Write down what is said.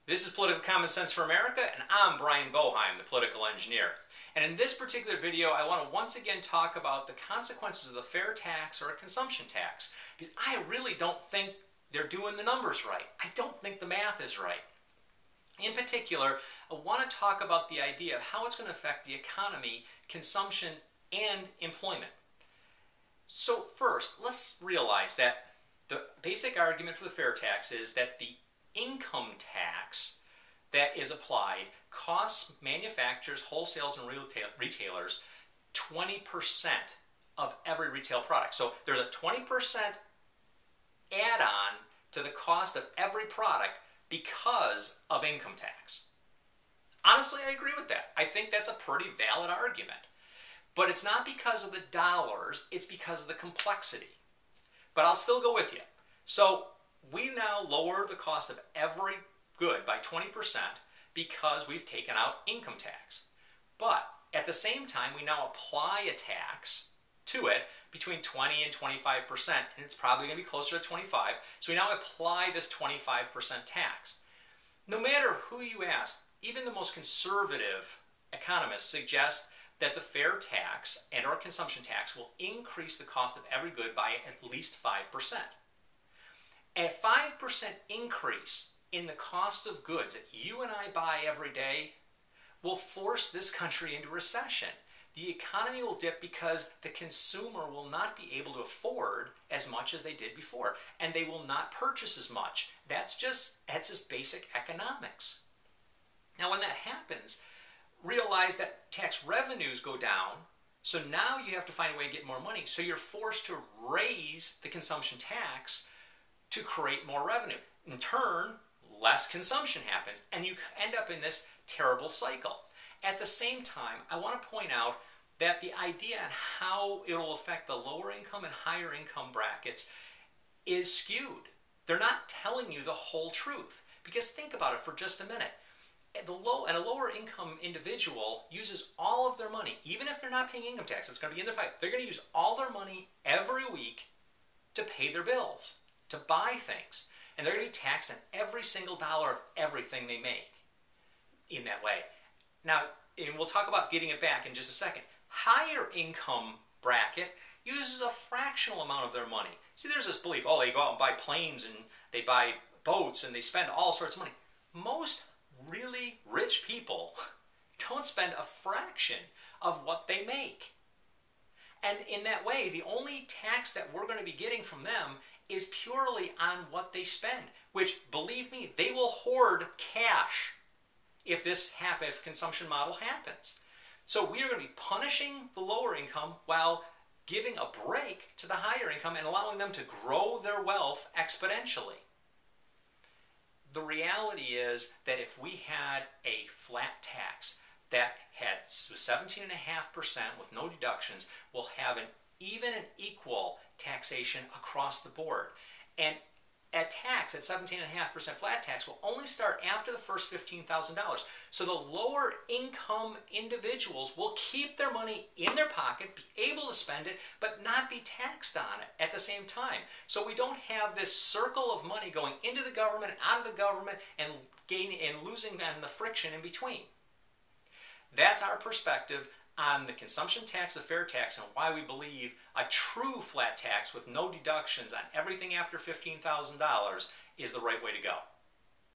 This is Political Common Sense for America, and I'm Brian Boeheim, the political engineer. And in this particular video, I want to once again talk about the consequences of a fair tax or a consumption tax, because I really don't think they're doing the numbers right. I don't think the math is right. In particular, I want to talk about the idea of how it's going to affect the economy, consumption, and employment. So first, let's realize that the basic argument for the fair tax is that the income tax that is applied costs manufacturers, wholesalers, and retailers 20% of every retail product. So there's a 20% add-on to the cost of every product because of income tax. Honestly, I agree with that. I think that's a pretty valid argument. But it's not because of the dollars, it's because of the complexity. But I'll still go with you. So we now lower the cost of every good by 20% because we've taken out income tax. But at the same time, we now apply a tax to it between 20 and 25%, and it's probably going to be closer to 25. So we now apply this 25% tax. No matter who you ask, even the most conservative economists suggest that the fair tax and or consumption tax will increase the cost of every good by at least 5%. A 5% increase in the cost of goods that you and I buy every day will force this country into recession. The economy will dip because the consumer will not be able to afford as much as they did before, and they will not purchase as much. That's just basic economics. Now, when that happens, realize that tax revenues go down, so now you have to find a way to get more money, so you're forced to raise the consumption tax to create more revenue. In turn, less consumption happens, and you end up in this terrible cycle. At the same time, I want to point out that the idea on how it will affect the lower income and higher income brackets is skewed. They're not telling you the whole truth. Because think about it for just a minute. A lower income individual uses all of their money, even if they're not paying income tax, it's going to be in their pocket. They're going to use all their money every week to pay their bills, to buy things. And they're going to be taxed on every single dollar of everything they make in that way. Now, and we'll talk about getting it back in just a second. Higher income bracket uses a fractional amount of their money. See, there's this belief, oh, they go out and buy planes and they buy boats and they spend all sorts of money. Most really rich people don't spend a fraction of what they make. And in that way, the only tax that we're going to be getting from them is purely on what they spend, which, believe me, they will hoard cash if consumption model happens. So we are going to be punishing the lower income while giving a break to the higher income and allowing them to grow their wealth exponentially. The reality is that if we had a flat tax that had 17.5% with no deductions, we'll have an even and equal taxation across the board. And a tax at 17.5% flat tax will only start after the first $15,000. So the lower income individuals will keep their money in their pocket, be able to spend it, but not be taxed on it at the same time. So we don't have this circle of money going into the government and out of the government and gaining and losing on the friction in between. That's our perspective on the consumption tax, the fair tax, and why we believe a true flat tax with no deductions on everything after $15,000 is the right way to go.